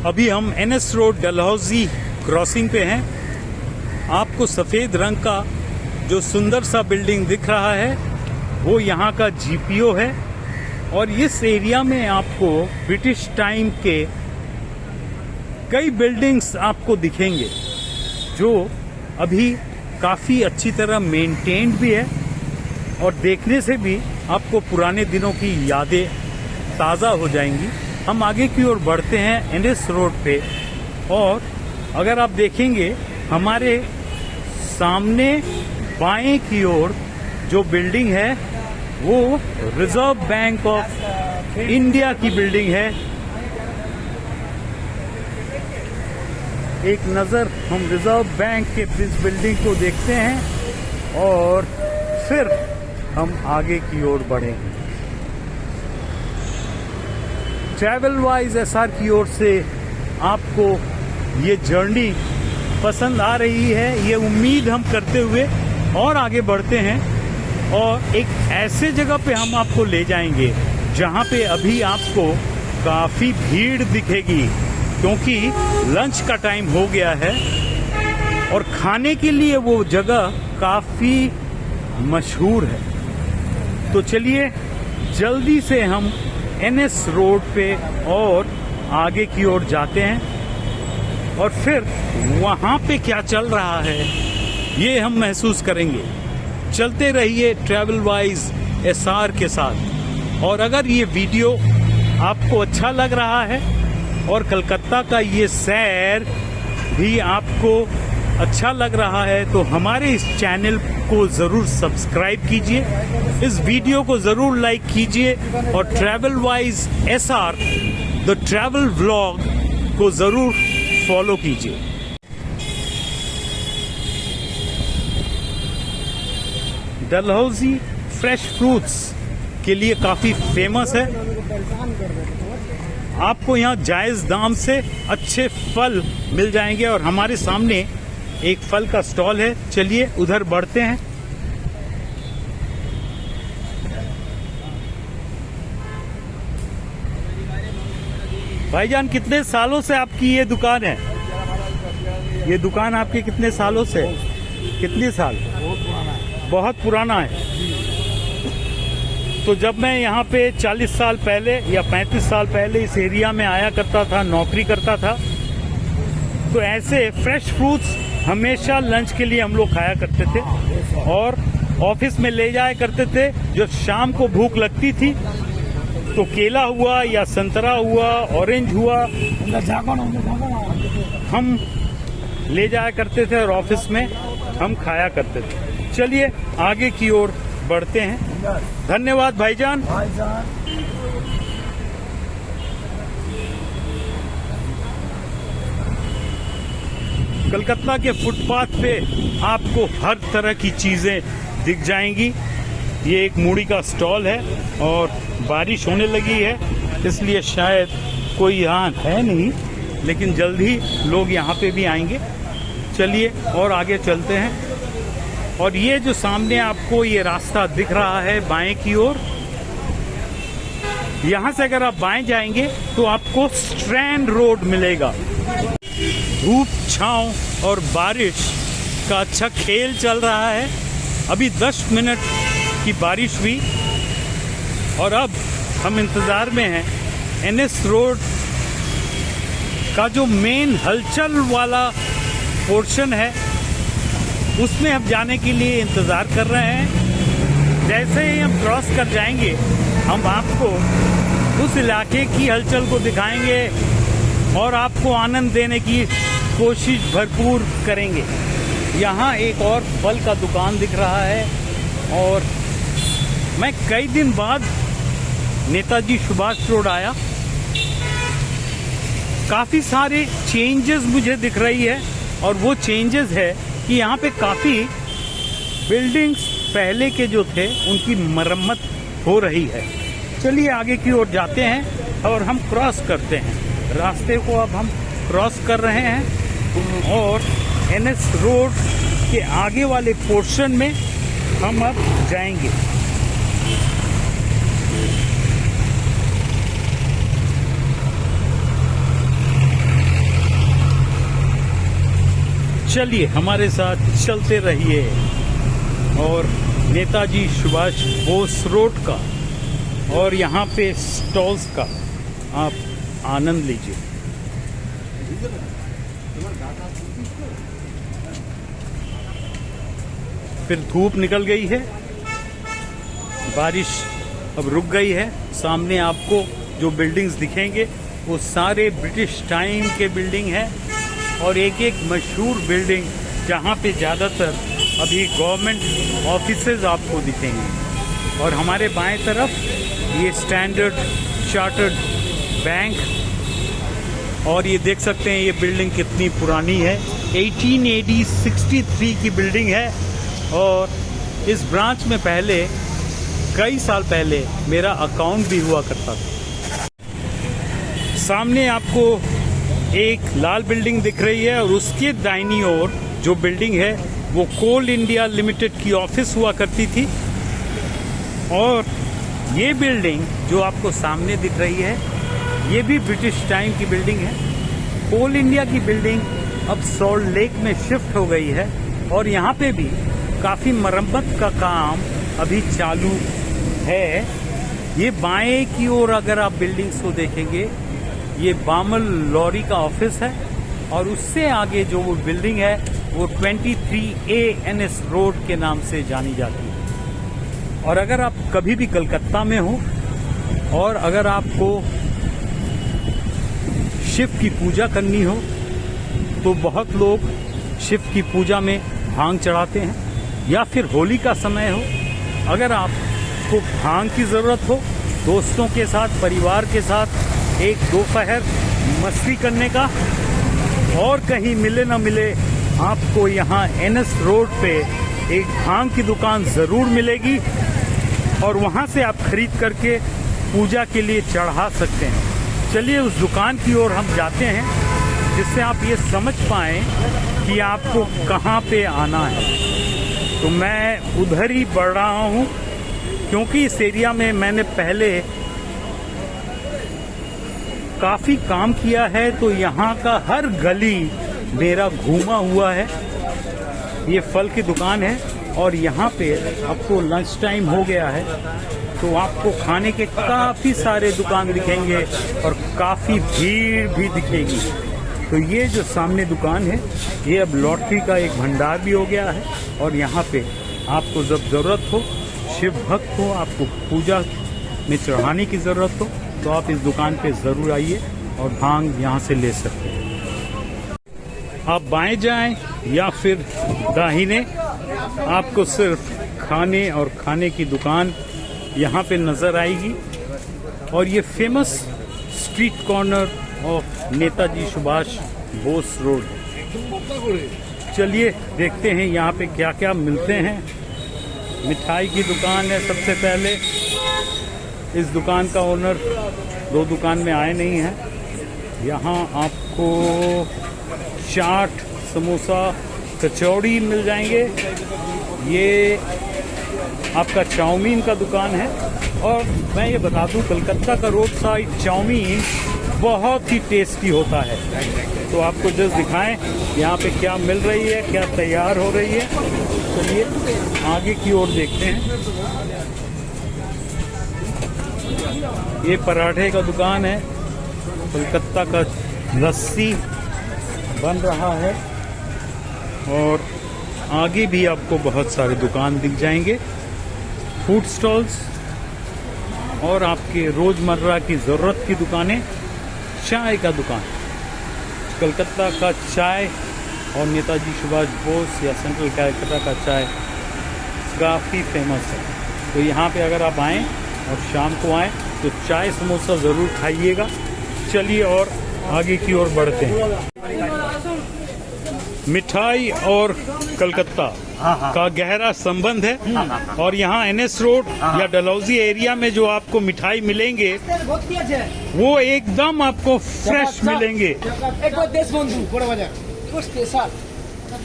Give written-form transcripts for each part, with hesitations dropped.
अभी हम NS road Dalhousie crossing पे हैं। आपको सफ़ेद रंग का जो सुंदर सा बिल्डिंग दिख रहा है वो यहाँ का जीपीओ है। और इस एरिया में आपको ब्रिटिश टाइम के कई बिल्डिंग्स आपको दिखेंगे जो अभी काफ़ी अच्छी तरह मेंटेन्ड भी है और देखने से भी आपको पुराने दिनों की यादें ताज़ा हो जाएंगी। हम आगे की ओर बढ़ते हैं एनएस रोड पे, और अगर आप देखेंगे हमारे सामने बाएं की ओर जो बिल्डिंग है वो रिजर्व बैंक ऑफ इंडिया की बिल्डिंग है। एक नज़र हम रिजर्व बैंक के इस बिल्डिंग को देखते हैं और फिर हम आगे की ओर बढ़ेंगे। ट्रैवल वाइज एसआर की ओर से आपको ये जर्नी पसंद आ रही है, ये उम्मीद हम करते हुए और आगे बढ़ते हैं। और एक ऐसे जगह पे हम आपको ले जाएंगे जहाँ पे अभी आपको काफ़ी भीड़ दिखेगी, क्योंकि लंच का टाइम हो गया है और खाने के लिए वो जगह काफ़ी मशहूर है। तो चलिए जल्दी से हम एनएस रोड पे और आगे की ओर जाते हैं और फिर वहाँ पे क्या चल रहा है ये हम महसूस करेंगे। चलते रहिए ट्रैवल वाइज एसआर के साथ। और अगर ये वीडियो आपको अच्छा लग रहा है और कलकत्ता का ये सैर भी आपको अच्छा लग रहा है तो हमारे इस चैनल को ज़रूर सब्सक्राइब कीजिए, इस वीडियो को ज़रूर लाइक कीजिए और travel wise SR the travel vlog को ज़रूर फॉलो कीजिए। डलहौजी फ्रेश फ्रूट्स के लिए काफ़ी फेमस है। आपको यहाँ जायज़ दाम से अच्छे फल मिल जाएंगे और हमारे सामने एक फल का स्टॉल है। चलिए उधर बढ़ते हैं। भाईजान, कितने सालों से आपकी ये दुकान है? ये दुकान आपकी कितने सालों से? कितने साल? बहुत पुराना है। तो जब मैं यहाँ पे 40 साल पहले या 35 साल पहले इस एरिया में आया करता था, नौकरी करता था, तो ऐसे फ्रेश फ्रूट्स हमेशा लंच के लिए हम लोग खाया करते थे और ऑफिस में ले जाया करते थे। जो शाम को भूख लगती थी तो केला हुआ या संतरा हुआ, ऑरेंज हुआ, हम ले जाया करते थे और ऑफिस में हम खाया करते थे। चलिए आगे की ओर बढ़ते हैं। धन्यवाद भाईजान। कलकत्ता के फुटपाथ पे आपको हर तरह की चीज़ें दिख जाएंगी। ये एक मूढ़ी का स्टॉल है और बारिश होने लगी है इसलिए शायद कोई यहाँ है नहीं, लेकिन जल्द ही लोग यहाँ पे भी आएंगे। चलिए और आगे चलते हैं। और ये जो सामने आपको ये रास्ता दिख रहा है बाएं की ओर, यहाँ से अगर आप बाएं जाएंगे तो आपको स्ट्रैंड रोड मिलेगा। धूप, छांव और बारिश का अच्छा खेल चल रहा है। अभी 10 मिनट की बारिश हुई और अब हम इंतज़ार में हैं एनएस रोड का जो मेन हलचल वाला पोर्शन है उसमें हम जाने के लिए इंतज़ार कर रहे हैं। जैसे ही हम क्रॉस कर जाएंगे हम आपको उस इलाके की हलचल को दिखाएंगे और आपको आनंद देने की कोशिश भरपूर करेंगे। यहाँ एक और फल का दुकान दिख रहा है और मैं कई दिन बाद नेताजी सुभाष रोड आया। काफ़ी सारे चेंजेस मुझे दिख रही है और वो चेंजेस है कि यहाँ पे काफ़ी बिल्डिंग्स पहले के जो थे उनकी मरम्मत हो रही है। चलिए आगे की ओर जाते हैं और हम क्रॉस करते हैं। रास्ते को अब हम क्रॉस कर रहे हैं और एनएस रोड के आगे वाले पोर्शन में हम अब जाएंगे। चलिए हमारे साथ चलते रहिए और नेताजी सुभाष बोस रोड का और यहाँ पे स्टॉल्स का आप आनंद लीजिए। फिर धूप निकल गई है, बारिश अब रुक गई है। सामने आपको जो बिल्डिंग्स दिखेंगे वो सारे ब्रिटिश टाइम के बिल्डिंग है और एक एक मशहूर बिल्डिंग जहाँ पे ज़्यादातर अभी गवर्नमेंट ऑफिसेज आपको दिखेंगे। और हमारे बाएं तरफ ये स्टैंडर्ड चार्टर्ड बैंक और ये देख सकते हैं ये बिल्डिंग कितनी पुरानी है, 1863 की बिल्डिंग है। और इस ब्रांच में पहले कई साल पहले मेरा अकाउंट भी हुआ करता था। सामने आपको एक लाल बिल्डिंग दिख रही है और उसके दाहिनी ओर जो बिल्डिंग है वो कोल इंडिया लिमिटेड की ऑफिस हुआ करती थी। और ये बिल्डिंग जो आपको सामने दिख रही है ये भी ब्रिटिश टाइम की बिल्डिंग है। कोल इंडिया की बिल्डिंग अब सॉल्ट लेक में शिफ्ट हो गई है और यहाँ पे भी काफ़ी मरम्मत का काम अभी चालू है। ये बाएं की ओर अगर आप बिल्डिंग्स को देखेंगे ये बामल लॉरी का ऑफिस है और उससे आगे जो वो बिल्डिंग है वो 23A NS रोड के नाम से जानी जाती है। और अगर आप कभी भी कलकत्ता में हो और अगर आपको शिव की पूजा करनी हो तो बहुत लोग शिव की पूजा में भांग चढ़ाते हैं, या फिर होली का समय हो अगर आपको भांग की ज़रूरत हो दोस्तों के साथ परिवार के साथ एक दोपहर मस्ती करने का और कहीं मिले ना मिले आपको यहाँ NS रोड पे एक भांग की दुकान ज़रूर मिलेगी और वहाँ से आप खरीद करके पूजा के लिए चढ़ा सकते हैं। चलिए उस दुकान की ओर हम जाते हैं जिससे आप ये समझ पाएँ कि आपको कहाँ पे आना है। तो मैं उधर ही बढ़ रहा हूँ क्योंकि इस एरिया में मैंने पहले काफ़ी काम किया है तो यहाँ का हर गली मेरा घूमा हुआ है। ये फल की दुकान है और यहाँ पे आपको लंच टाइम हो गया है तो आपको खाने के काफ़ी सारे दुकान दिखेंगे और काफ़ी भीड़ भी दिखेगी। तो ये जो सामने दुकान है ये अब लॉटरी का एक भंडार भी हो गया है और यहाँ पे आपको जब ज़रूरत हो, शिव भक्त हो, आपको पूजा में चढ़ाने की ज़रूरत हो तो आप इस दुकान पे ज़रूर आइए और भांग यहाँ से ले सकते हैं। आप बाएं जाएं या फिर दाहिने, आपको सिर्फ खाने और खाने की दुकान यहाँ पे नज़र आएगी। और ये famous street corner of Netaji Subhash Bose road. चलिए देखते हैं यहाँ पे क्या क्या मिलते हैं। मिठाई की दुकान है सबसे पहले। इस दुकान का ओनर दो दुकान में आए नहीं हैं। यहाँ आपको चाट, समोसा, कचौड़ी मिल जाएंगे। ये आपका चाउमीन का दुकान है और मैं ये बता दूं कलकत्ता का रोड साइड चाउमीन बहुत ही टेस्टी होता है। तो आपको जस्ट दिखाएं यहाँ पे क्या मिल रही है, क्या तैयार हो रही है। चलिए आगे की ओर देखते हैं। ये पराठे का दुकान है, कलकत्ता का लस्सी बन रहा है और आगे भी आपको बहुत सारे दुकान दिख जाएंगे, फूड स्टॉल्स और आपके रोज़मर्रा की ज़रूरत की दुकानें। चाय का दुकान, कलकत्ता का चाय और नेताजी सुभाष बोस या सेंट्रल कलकत्ता का चाय काफ़ी फेमस है। तो यहाँ पे अगर आप आएँ और शाम को आएँ तो चाय समोसा ज़रूर खाइएगा। चलिए और आगे की ओर बढ़ते हैं। मिठाई और कलकत्ता का गहरा संबंध है और यहाँ NS रोड या डलहौजी एरिया में जो आपको मिठाई मिलेंगे वो एकदम आपको फ्रेश मिलेंगे।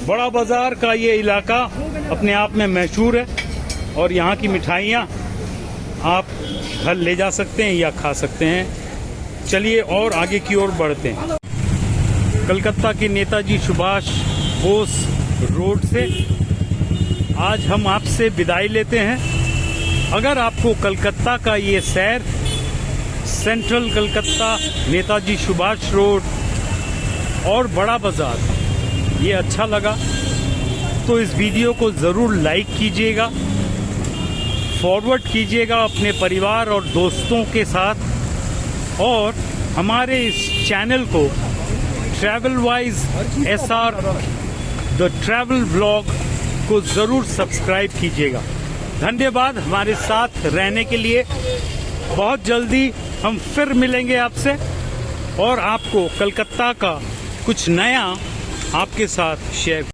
बड़ा बाजार का ये इलाका अपने आप में मशहूर है और यहाँ की मिठाइयाँ आप घर ले जा सकते हैं या खा सकते हैं। चलिए और आगे की ओर बढ़ते हैं। कलकत्ता के नेताजी सुभाष बोस रोड से आज हम आपसे विदाई लेते हैं। अगर आपको कलकत्ता का ये सैर, सेंट्रल कलकत्ता, नेताजी सुभाष रोड और बड़ा बाजार, ये अच्छा लगा तो इस वीडियो को ज़रूर लाइक कीजिएगा, फॉरवर्ड कीजिएगा अपने परिवार और दोस्तों के साथ, और हमारे इस चैनल को travel wise SR the travel vlog को ज़रूर सब्सक्राइब कीजिएगा। धन्यवाद हमारे साथ रहने के लिए। बहुत जल्दी हम फिर मिलेंगे आपसे और आपको कलकत्ता का कुछ नया आपके साथ शेयर